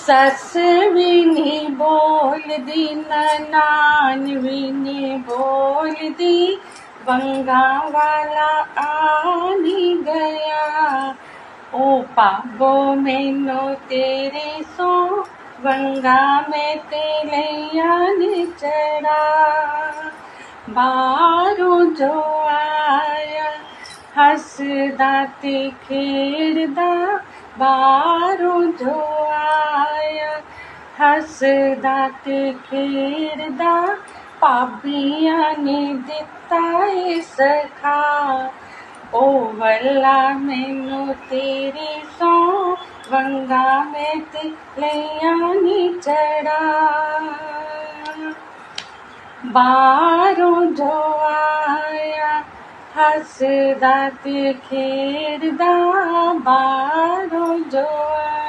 सस भी नहीं बोलदी ननान भी नहीं बोलदी वंगा वाला आ नहीं गया ओ पागो मैनू तेरे सो वंगा मैं ते लिया नी चढ़ा बाहरों जो आया हसदा ते खेड़दा बाहरों जो आया हसदा ते खेड़दा भाबिया ने दिता ए सखा ओ वल्ला मैनू तेरी सौ वंगा मैं ते लिया नी चढ़ा बाहरों जो आया हसदा ते खेड़दा बाहरों जो आया